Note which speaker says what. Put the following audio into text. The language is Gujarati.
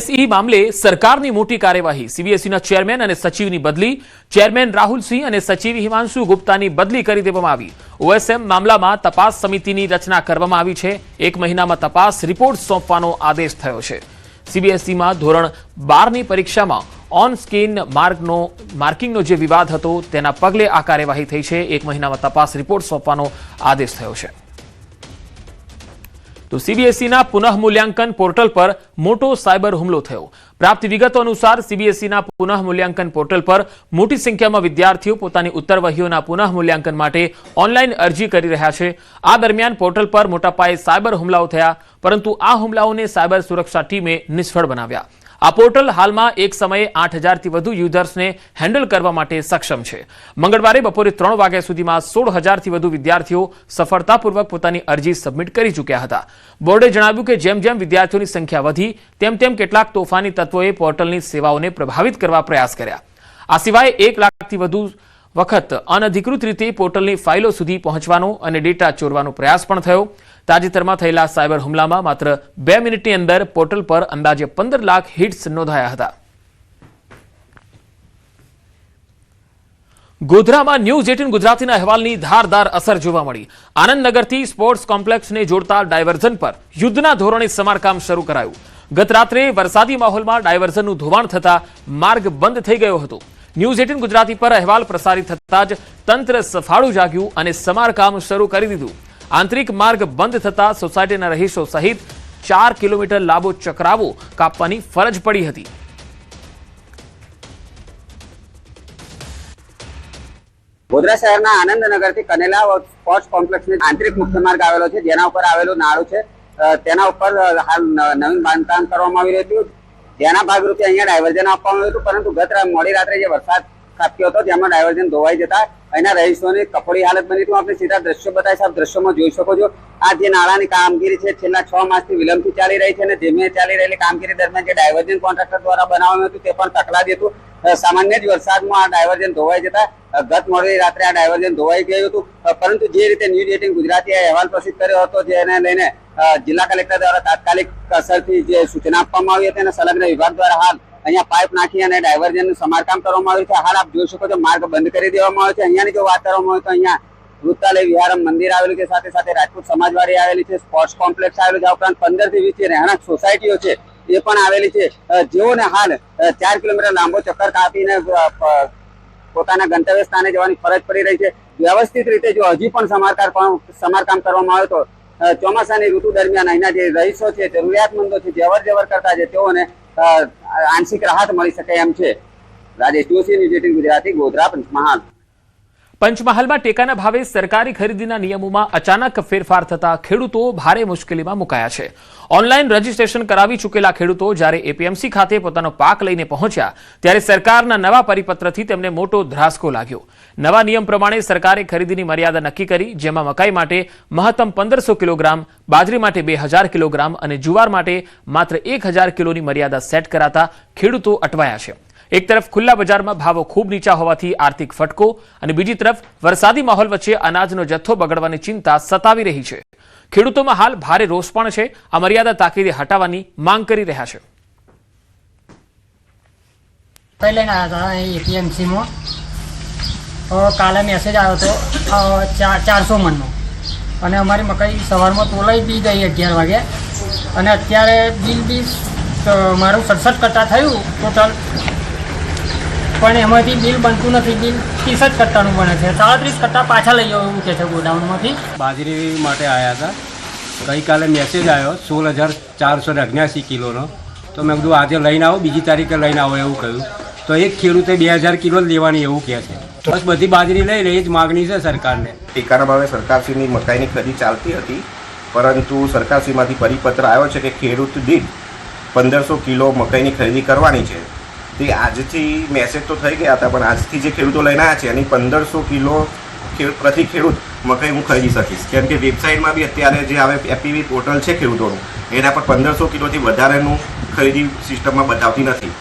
Speaker 1: સીબીએસઈ મામલે સરકારની મોટી કાર્યવાહી। સીબીએસઈના ચેરમેન અને સચિવની બદલી। ચેરમેન રાહુલ સિંહ અને સચિવ હિમાંશુ ગુપ્તાની બદલી કરી દેવામાં આવી। ઓએસએમ મામલામાં તપાસ સમિતિની રચના કરવામાં આવી છે। 1 મહિનામાં તપાસ રિપોર્ટ સોંપવાનો આદેશ થયો છે। સીબીએસઈમાં ધોરણ 12ની પરીક્ષામાં ઓન સ્ક્રીન માર્કિંગનો જે વિવાદ હતો તેના પગલે આ કાર્યવાહી થઈ છે। 1 મહિનામાં તપાસ રિપોર્ટ સોંપવાનો આદેશ થયો છે। तो सीबीएसईના પુનઃમૂલ્યાંકન પોર્ટલ પર મોટો સાયબર હુમલો થયો। પ્રાપ્ત વિગતો અનુસાર સીબીએસઈના પુનઃમૂલ્યાંકન પોર્ટલ પર મોટી સંખ્યામાં વિદ્યાર્થીઓ પોતાની ઉત્તરવહીઓના પુનઃમૂલ્યાંકન માટે ઓનલાઈન અરજી કરી રહ્યા છે। આ દરમિયાન પોર્ટલ પર મોટા પાયે સાયબર હુમલાઓ થયા, પરંતુ આ હુમલાઓને સાયબર સુરક્ષા ટીમે નિષ્ફળ બનાવ્યા। આ પોર્ટલ હાલમાં એક સમયે 8000થી વધુ યુઝર્સને હેન્ડલ કરવા માટે સક્ષમ છે। મંગળવારે બપોરે 3 વાગ્યા સુધીમાં 16000થી વધુ વિદ્યાર્થીઓ સફળતાપૂર્વક પોતાની અરજી સબમિટ કરી ચૂક્યા હતા। બોર્ડે જણાવ્યું કે જેમ જેમ વિદ્યાર્થીઓની સંખ્યા વધી તેમ તેમ કેટલાક તોફાની તત્વોએ પોર્ટલની સેવાઓને પ્રભાવિત કરવા પ્રયાસ કર્યા। આ સિવાય 1 લાખથી વધુ વખત અનધિકૃત રીતે પોર્ટલની ફાઇલો સુધી પહોંચવાનો અને ડેટા ચોરવાનો પ્રયાસ પણ થયો। તાજેતરમાં થયેલા સાયબર હુમલામાં માત્ર 2 મિનિટની અંદર પોર્ટલ પર અંદાજે 15 લાખ હિટ્સ નોંધાયા હતા। ગોધરામાં ન્યૂઝ 18 ગુજરાતીના અહેવાલની ધારદાર અસર જોવા મળી। આનંદનગરથી સ્પોર્ટ્સ કોમ્પ્લેક્સને જોડતા ડાયવર્ઝન પર યુદ્ધના ધોરણે સમારકામ શરૂ કરાયું। ગત રાત્રે વરસાદી માહોલમાં ડાયવર્ઝનનું ધોવાણ થતા માર્ગ બંધ થઈ ગયો હતો। ન્યૂઝ 18 ગુજરાતી પર અહેવાલ પ્રસારિત થતા જ તંત્ર સફાળું જાગ્યું અને સમારકામ શરૂ કરી દીધું। આંતરિક માર્ગ બંધ થતા સોસાયટીના રહીશો સહિત 4 કિલોમીટર લાંબો ચક્રાવો કાપવાની ફરજ પડી હતી।
Speaker 2: ગોધરા શહેરના આનંદનગરથી કનેલા સ્પોર્ટ્સ કોમ્પ્લેક્સનો આંતરિક મુખ્ય માર્ગ આવેલો છે, જેના ઉપર આવેલું નાળું છે। તેના ઉપર હાલ નવીન બાંધકામ કરવામાં આવી રહ્યું હતું, જેના ભાગરૂપે અહીંયા ડાયવર્ઝન આપવામાં આવ્યું હતું, પરંતુ ગત મોડી રાત્રે જે વરસાદ ખાબક્યો હતો જેમાં ડાયવર્ઝન ધોવાઈ જતા અહીંના રહીશોની કફોડી હાલત બની હતી। આપણે સીધા દ્રશ્યો બતાવીશ, આપ દ્રશ્યોમાં જોઈ શકો છો। આ જે નાળાની કામગીરી છે છેલ્લા 6 માસથી વિલંબથી ચાલી રહી છે અને ધીમે ચાલી રહેલી કામગીરી દરમિયાન જે ડાયવર્ઝન કોન્ટ્રાક્ટર દ્વારા બનાવવામાં હતું તે પણ તકલાદી હતું। સામાન્ય જ વરસાદમાં આ ડાયવર્ઝન ધોવાઈ જતા ગત મોડી રાત્રે આ ડાયવર્ઝન ધોવાઈ ગયું હતું, પરંતુ જે રીતે ન્યૂઝ 18 ગુજરાતીએ અહેવાલ પ્રસિદ્ધ કર્યો હતો જેને લઈને જિલ્લા કલેક્ટર દ્વારા તાત્કાલિક અસરથી જે સૂચના આપવામાં આવી હતી અને સંલગ્ન વિભાગ દ્વારા હાલ અહીંયા પાઇપ નાખી અને ડાયવર્ઝનનું સમારકામ કરવામાં આવ્યું છે। હાલ આપ જોઈ શકો છો માર્ગ બંધ કરી દેવામાં આવ્યો છે। અહીંયાની જો વાત કરવામાં આવે તો અહીંયા વૃત્તાલય વિહારમ મંદિર આવેલું છે, સાથે સાથે રાજપૂત સમાજવાડી આવેલી છે, સ્પોર્ટ્સ કોમ્પ્લેક્સ આવેલું છે, ઉપરાંત 15 થી 20 રહેણાંક સોસાયટીઓ છે એ પણ આવેલી છે, જેઓને હાલ 4 કિલોમીટર લાંબો ચક્કર કાપીને પોતાના ગંતવ્ય સ્થાને જવાની ફરજ પડી રહી છે। વ્યવસ્થિત રીતે જો હજી પણ સમારકામ કરવામાં આવે તો ચોમાસાની ઋતુ દરમિયાન અહીંના જે રહીશો છે, જરૂરિયાતમંદો છે, જે અવર જવર કરતા છે તેઓને આંશિક રાહત મળી શકે એમ છે। રાજેશ જોશી, ન્યૂઝ 18 ગુજરાતી, ગોધરા, પંચમહાલ।
Speaker 1: પંચમહાલમાં ટેકાના ભાવે સરકારી ખરીદીના નિયમોમાં અચાનક ફેરફાર થતા ખેડૂતો ભારે મુશ્કેલીમાં મુકાયા છે। ઓનલાઈન રજીસ્ટ્રેશન કરાવી ચૂકેલા ખેડૂતો જ્યારે એપીએમસી ખાતે પોતાનો પાક લઈને પહોંચ્યા ત્યારે સરકારના નવા પરિપત્રથી તેમને મોટો ધ્રાસકો લાગ્યો। નવા નિયમ પ્રમાણે સરકારે ખરીદીની મર્યાદા નક્કી કરી, જેમાં મકાઈ માટે મહત્તમ 1500 કિલોગ્રામ, બાજરી માટે 2000 કિલોગ્રામ અને જુવાર માટે માત્ર 1000 કિલોની મર્યાદા સેટ કરાતા ખેડૂતો અટવાયા છે। એક તરફ ખુલ્લા બજારમાં ભાવો ખૂબ નીચા હોવાથી આર્થિક ફટકો અને બીજી તરફ વરસાદી માહોલ વચ્ચે અનાજનો જથ્થો બગડવાની ચિંતા સતાવી રહી છે। ખેડૂતોમાં હાલ ભારે રોષ પણ છે। આ મર્યાદા તાકીદે હટાવવાની માંગ કરી રહ્યા છે।
Speaker 3: લઈને આવ્યા હતા એપીએમસીમાં, કાલે મેસેજ આવ્યો હતો 400 મણનો, અને અમારી મકાઈ સવારમાં તોલાઈ બી ગઈ 11 વાગે, અને અત્યારે બિલ બી મારું 67 કટ્ટા થયું ટોટલ, પણ એમાંથી બિલ બનતું નથી। બિલ 30 જ કટ્ટાનું બને છે, 37 કટ્ટા પાછા લઈ આવો એવું કહે છે ગોડાઉનમાંથી।
Speaker 4: બાજરી માટે આવ્યા હતા, ગઈકાલે મેસેજ આવ્યો 16479 કિલોનો, તો મેં કીધું આજે લઈને આવો, બીજી તારીખે લઈને આવો એવું કહ્યું, તો એક ખેડૂતે 2000 કિલો જ લેવાની એવું કહે છે। બસ બધી બાજરી લઈ રહી જ માગણી છે સરકારને।
Speaker 5: ટેકાના ભાવે સરકારશ્રીની મકાઈની ખરીદી ચાલતી હતી, પરંતુ સરકારશ્રીમાંથી પરિપત્ર આવ્યો છે કે ખેડૂત દીઠ 1500 કિલો મકાઈની ખરીદી કરવાની છે। તે આજથી મેસેજ તો થઈ ગયા હતા, પણ આજથી જે ખેડૂતો લઈને આવ્યા છે એની 1500 કિલો પ્રતિ ખેડૂત મકાઈ હું ખરીદી શકીશ, કેમ કે વેબસાઇટમાં બી અત્યારે જે આવે એપીવી પોર્ટલ છે ખેડૂતોનું, એના પર 1500 કિલોથી વધારેનું ખરીદી સિસ્ટમમાં બતાવતી નથી।